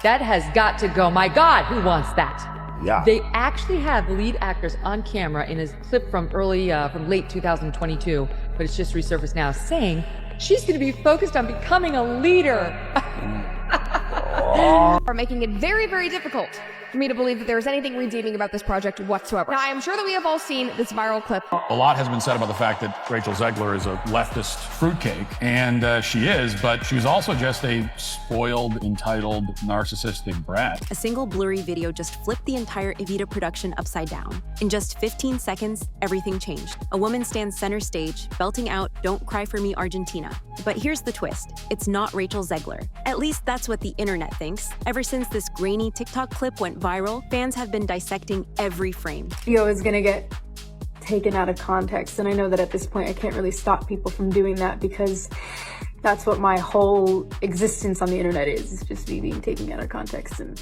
That has got to go. My God, who wants that? Yeah. They actually have the lead actors on camera in his clip from late 2022, but it's just resurfaced now, saying she's going to be focused on becoming a leader. Are making it very, very difficult for me to believe that there is anything redeeming about this project whatsoever. Now, I am sure that we have all seen this viral clip. A lot has been said about the fact that Rachel Zegler is a leftist fruitcake, and she is, but she's also just a spoiled, entitled, narcissistic brat. A single blurry video just flipped the entire Evita production upside down. In just 15 seconds, everything changed. A woman stands center stage, belting out, "Don't cry for me, Argentina." But here's the twist. It's not Rachel Zegler. At least that's what the internet thinks. Ever since this grainy TikTok clip went viral, fans have been dissecting every frame. Video is gonna get taken out of context, and I know that at this point I can't really stop people from doing that because that's what my whole existence on the internet is. It's just me being taken out of context and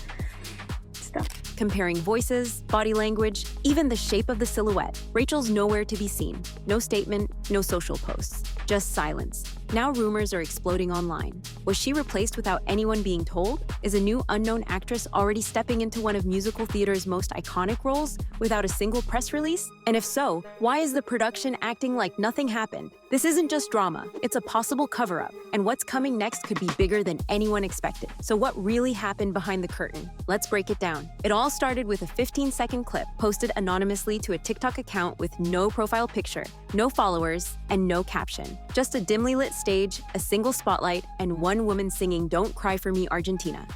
stuff. Comparing voices, body language, even the shape of the silhouette. Rachel's nowhere to be seen. No statement, no social posts, just silence. Now rumors are exploding online. Was she replaced without anyone being told? Is a new unknown actress already stepping into one of musical theater's most iconic roles without a single press release? And if so, why is the production acting like nothing happened? This isn't just drama, it's a possible cover-up, and what's coming next could be bigger than anyone expected. So what really happened behind the curtain? Let's break it down. It all started with a 15-second clip posted anonymously to a TikTok account with no profile picture, no followers, and no caption. Just a dimly lit stage, a single spotlight, and one woman singing "Don't Cry for Me, Argentina."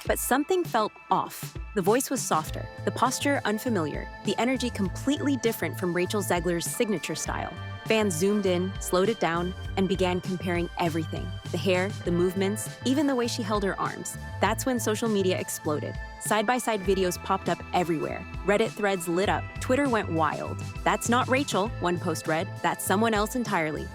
But something felt off. The voice was softer, the posture unfamiliar, the energy completely different from Rachel Zegler's signature style. Fans zoomed in, slowed it down, and began comparing everything. The hair, the movements, even the way she held her arms. That's when social media exploded. Side-by-side videos popped up everywhere. Reddit threads lit up. Twitter went wild. "That's not Rachel," one post read. "That's someone else entirely."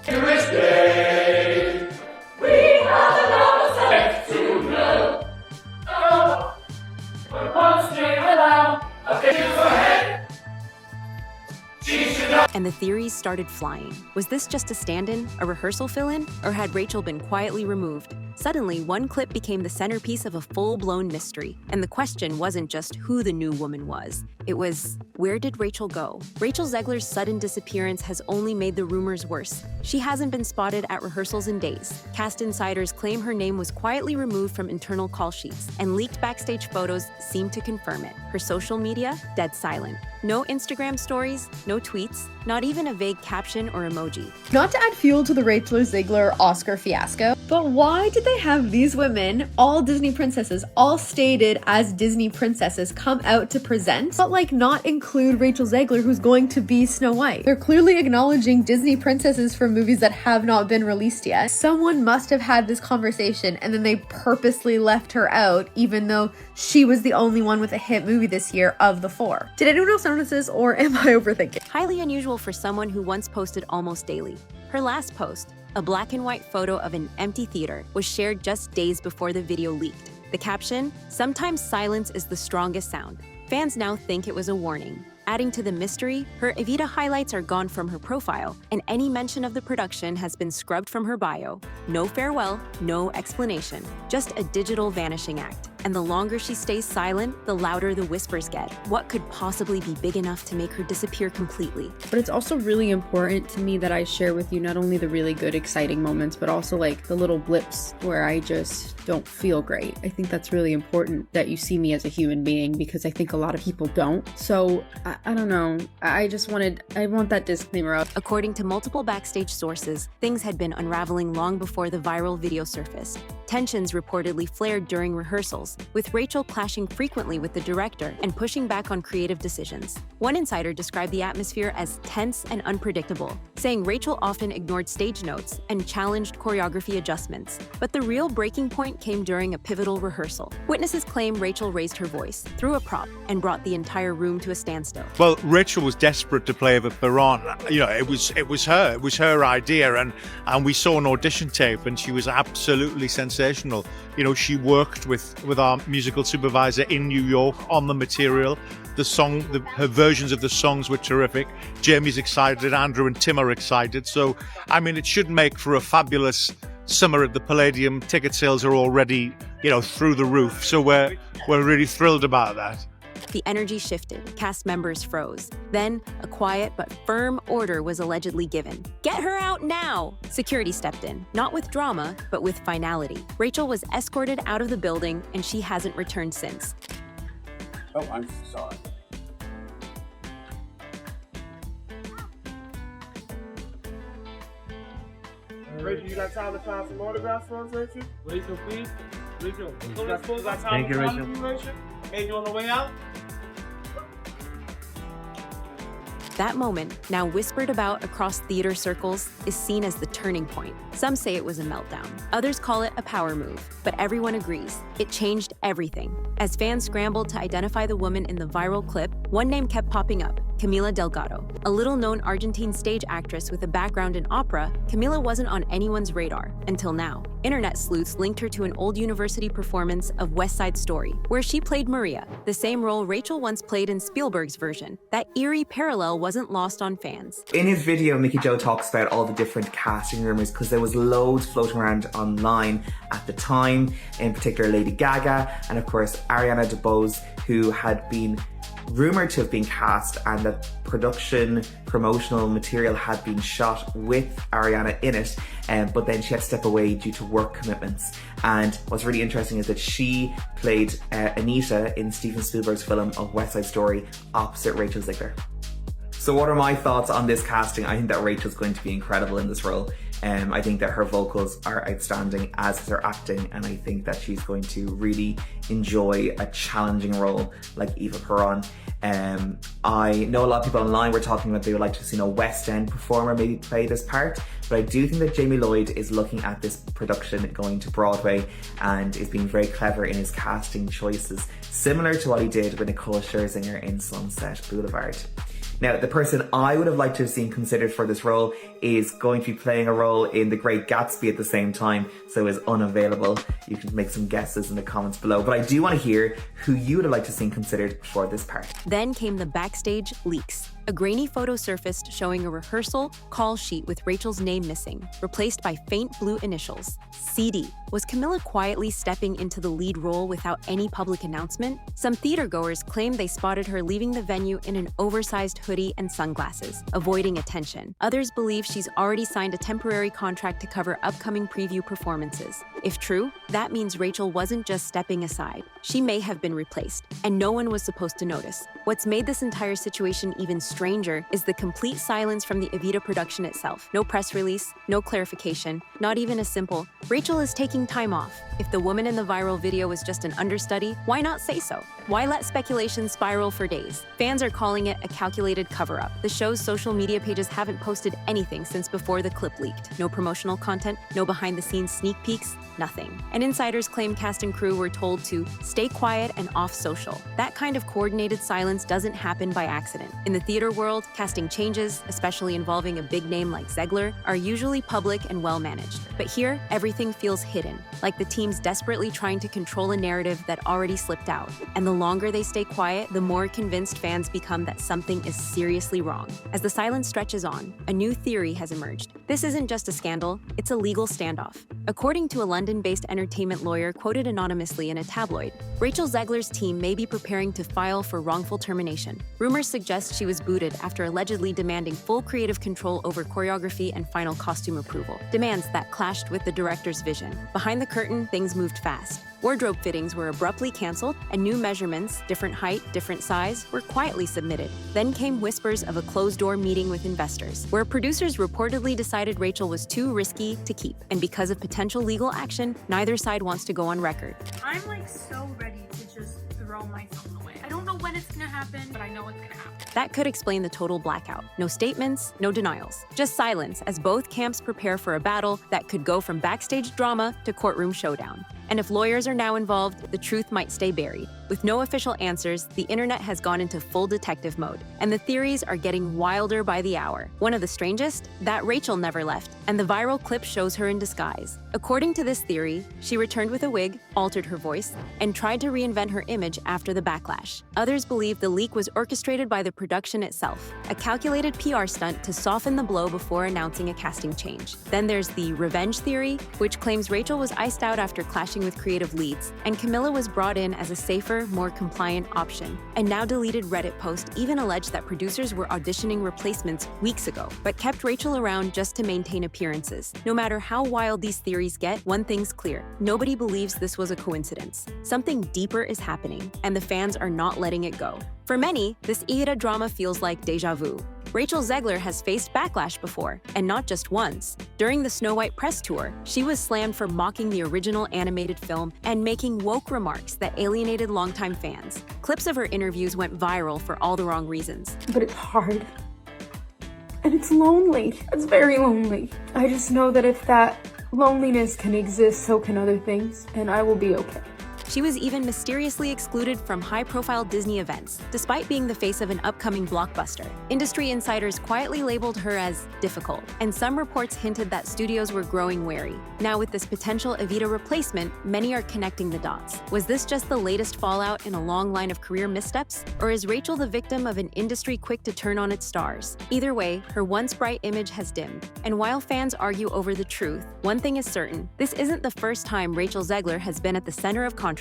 And the theories started flying. Was this just a stand-in, a rehearsal fill-in, or had Rachel been quietly removed? Suddenly, one clip became the centerpiece of a full-blown mystery. And the question wasn't just who the new woman was. It was, where did Rachel go? Rachel Zegler's sudden disappearance has only made the rumors worse. She hasn't been spotted at rehearsals in days. Cast insiders claim her name was quietly removed from internal call sheets, and leaked backstage photos seem to confirm it. Her social media, dead silent. No Instagram stories, no tweets, not even a vague caption or emoji. Not to add fuel to the Rachel Zegler Oscar fiasco, but why did they have these women, all Disney princesses, all stated as Disney princesses, come out to present, but like not include Rachel Zegler, who's going to be Snow White? They're clearly acknowledging Disney princesses from movies that have not been released yet. Someone must have had this conversation and then they purposely left her out, even though she was the only one with a hit movie this year of the four. Did anyone else notice this, or am I overthinking? Highly unusual for someone who once posted almost daily. Her last post, a black and white photo of an empty theater, was shared just days before the video leaked. The caption, "Sometimes silence is the strongest sound." Fans now think it was a warning. Adding to the mystery, her Evita highlights are gone from her profile, and any mention of the production has been scrubbed from her bio. No farewell, no explanation, just a digital vanishing act. And the longer she stays silent, the louder the whispers get. What could possibly be big enough to make her disappear completely? But it's also really important to me that I share with you not only the really good, exciting moments, but also like the little blips where I just don't feel great. I think that's really important that you see me as a human being, because I think a lot of people don't. So I don't know. I want that disclaimer out. According to multiple backstage sources, things had been unraveling long before the viral video surfaced. Tensions reportedly flared during rehearsals, with Rachel clashing frequently with the director and pushing back on creative decisions. One insider described the atmosphere as tense and unpredictable. saying Rachel often ignored stage notes and challenged choreography adjustments. But the real breaking point came during a pivotal rehearsal. Witnesses claim Rachel raised her voice, threw a prop, and brought the entire room to a standstill. Well, Rachel was desperate to play the Baron. You know, it was her idea, and we saw an audition tape, and she was absolutely sensational. You know, she worked with our musical supervisor in New York on the material. Her versions of the songs were terrific. Jamie's excited, Andrew and Tim are excited. So, I mean, it should make for a fabulous summer at the Palladium. Ticket sales are already, you know, through the roof. So we're really thrilled about that. The energy shifted, cast members froze. Then, a quiet but firm order was allegedly given. Get her out now! Security stepped in, not with drama, but with finality. Rachel was escorted out of the building, and she hasn't returned since. Oh, I'm sorry. Rachel, you got time to find some autographs for us, Rachel? Rachel, please. Rachel, you got time Thank you, Rachel. Rachel? Hey, you on the way out? That moment, now whispered about across theater circles, is seen as the turning point. Some say it was a meltdown. Others call it a power move. But everyone agrees, it changed everything. As fans scrambled to identify the woman in the viral clip, one name kept popping up, Camila Delgado. A little-known Argentine stage actress with a background in opera, Camila wasn't on anyone's radar until now. Internet sleuths linked her to an old university performance of West Side Story, where she played Maria, the same role Rachel once played in Spielberg's version. That eerie parallel wasn't lost on fans. In his video, Mickey Joe talks about all the different casting rumors because there was loads floating around online at the time, in particular Lady Gaga and of course Ariana DeBose, who had been rumored to have been cast, and that production promotional material had been shot with Ariana in it, but then she had to step away due to work commitments. And what's really interesting is that she played Anita in Steven Spielberg's film of West Side Story opposite Rachel Zegler. So what are my thoughts on this casting? I think that Rachel's going to be incredible in this role. I think that her vocals are outstanding, as is her acting, and I think that she's going to really enjoy a challenging role like Eva Peron. I know a lot of people online were talking about they would like to see a West End performer maybe play this part, but I do think that Jamie Lloyd is looking at this production going to Broadway and is being very clever in his casting choices, similar to what he did with Nicole Scherzinger in Sunset Boulevard. Now, the person I would have liked to have seen considered for this role is going to be playing a role in The Great Gatsby at the same time, so is unavailable. You can make some guesses in the comments below, but I do want to hear who you would have liked to see considered for this part. Then came the backstage leaks. A grainy photo surfaced showing a rehearsal call sheet with Rachel's name missing, replaced by faint blue initials, CD. Was Camila quietly stepping into the lead role without any public announcement? Some theatergoers claim they spotted her leaving the venue in an oversized hoodie and sunglasses, avoiding attention. Others believe she's already signed a temporary contract to cover upcoming preview performances. If true, that means Rachel wasn't just stepping aside. She may have been replaced, and no one was supposed to notice. What's made this entire situation even stranger is the complete silence from the Evita production itself. No press release, no clarification, not even a simple, Rachel is taking time off. If the woman in the viral video was just an understudy, why not say so? Why let speculation spiral for days? Fans are calling it a calculated cover-up. The show's social media pages haven't posted anything since before the clip leaked. No promotional content, no behind-the-scenes sneak peeks, nothing. And insiders claim cast and crew were told to stay quiet and off social. That kind of coordinated silence doesn't happen by accident. In the theater world, casting changes, especially involving a big name like Zegler, are usually public and well-managed. But here, everything feels hidden, like the team's desperately trying to control a narrative that already slipped out. And the longer they stay quiet, the more convinced fans become that something is seriously wrong. As the silence stretches on, a new theory has emerged. This isn't just a scandal, it's a legal standoff. According to a London-based entertainment lawyer quoted anonymously in a tabloid, Rachel Zegler's team may be preparing to file for wrongful termination. Rumors suggest she was booted after allegedly demanding full creative control over choreography and final costume approval, demands that clashed with the director's vision. Behind the curtain, things moved fast. Wardrobe fittings were abruptly canceled, and new measurements, different height, different size, were quietly submitted. Then came whispers of a closed-door meeting with investors, where producers reportedly decided Rachel was too risky to keep. And because of potential legal action, neither side wants to go on record. I'm like so ready to just throw myself away. I don't know when it's gonna happen, but I know it's gonna happen. That could explain the total blackout. No statements, no denials. Just silence as both camps prepare for a battle that could go from backstage drama to courtroom showdown. And if lawyers are now involved, the truth might stay buried. With no official answers, the internet has gone into full detective mode, and the theories are getting wilder by the hour. One of the strangest? That Rachel never left, and the viral clip shows her in disguise. According to this theory, she returned with a wig, altered her voice, and tried to reinvent her image after the backlash. Others believe the leak was orchestrated by the production itself, a calculated PR stunt to soften the blow before announcing a casting change. Then there's the revenge theory, which claims Rachel was iced out after clashing with creative leads, and Camilla was brought in as a safer, more compliant option. A now deleted Reddit post even alleged that producers were auditioning replacements weeks ago, but kept Rachel around just to maintain appearances. No matter how wild these theories get, one thing's clear: nobody believes this was a coincidence. Something deeper is happening, and the fans are not letting it go. For many, this Evita drama feels like deja vu. Rachel Zegler has faced backlash before, and not just once. During the Snow White press tour, she was slammed for mocking the original animated film and making woke remarks that alienated longtime fans. Clips of her interviews went viral for all the wrong reasons. But it's hard. And it's lonely. It's very lonely. I just know that if that loneliness can exist, so can other things, and I will be okay. She was even mysteriously excluded from high-profile Disney events, despite being the face of an upcoming blockbuster. Industry insiders quietly labeled her as difficult, and some reports hinted that studios were growing wary. Now with this potential Evita replacement, many are connecting the dots. Was this just the latest fallout in a long line of career missteps? Or is Rachel the victim of an industry quick to turn on its stars? Either way, her once bright image has dimmed. And while fans argue over the truth, one thing is certain: this isn't the first time Rachel Zegler has been at the center of controversy.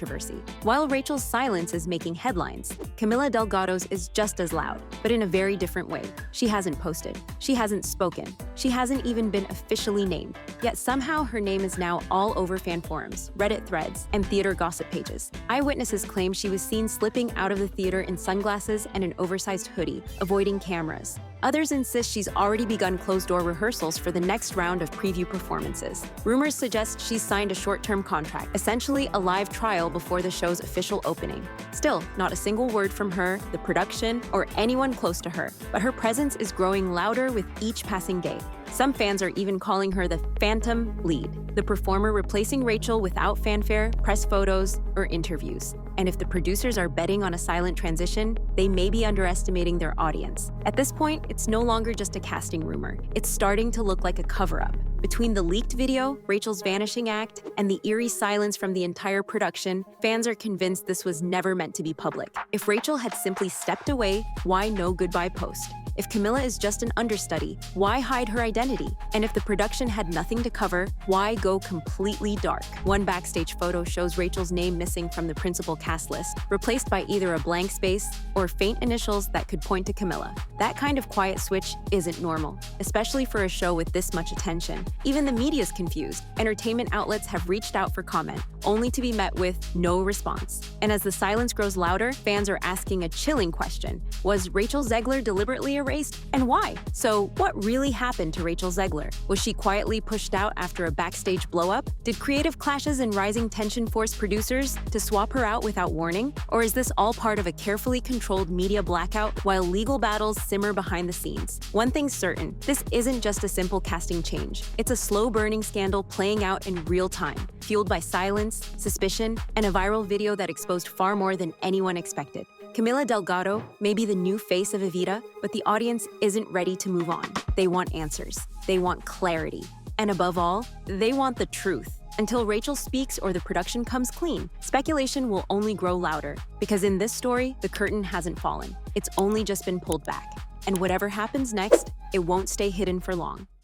While Rachel's silence is making headlines, Camila Delgado's is just as loud, but in a very different way. She hasn't posted. She hasn't spoken. She hasn't even been officially named. Yet somehow her name is now all over fan forums, Reddit threads, and theater gossip pages. Eyewitnesses claim she was seen slipping out of the theater in sunglasses and an oversized hoodie, avoiding cameras. Others insist she's already begun closed-door rehearsals for the next round of preview performances. Rumors suggest she's signed a short-term contract, essentially a live trial before the show's official opening. Still, not a single word from her, the production, or anyone close to her, but her presence is growing louder with each passing day. Some fans are even calling her the Phantom Lead, the performer replacing Rachel without fanfare, press photos, or interviews. And if the producers are betting on a silent transition, they may be underestimating their audience. At this point, it's no longer just a casting rumor. It's starting to look like a cover-up. Between the leaked video, Rachel's vanishing act, and the eerie silence from the entire production, fans are convinced this was never meant to be public. If Rachel had simply stepped away, why no goodbye post? If Camilla is just an understudy, why hide her identity? And if the production had nothing to cover, why go completely dark? One backstage photo shows Rachel's name missing from the principal cast list, replaced by either a blank space or faint initials that could point to Camilla. That kind of quiet switch isn't normal, especially for a show with this much attention. Even the media's confused. Entertainment outlets have reached out for comment, only to be met with no response. And as the silence grows louder, fans are asking a chilling question. Was Rachel Zegler deliberately erased, and why? So what really happened to Rachel Zegler? Was she quietly pushed out after a backstage blow-up? Did creative clashes and rising tension force producers to swap her out without warning? Or is this all part of a carefully controlled media blackout while legal battles simmer behind the scenes? One thing's certain, this isn't just a simple casting change. It's a slow-burning scandal playing out in real time, fueled by silence, suspicion, and a viral video that exposed far more than anyone expected. Camila Delgado may be the new face of Evita, but the audience isn't ready to move on. They want answers. They want clarity. And above all, they want the truth. Until Rachel speaks or the production comes clean, speculation will only grow louder. Because in this story, the curtain hasn't fallen. It's only just been pulled back. And whatever happens next, it won't stay hidden for long.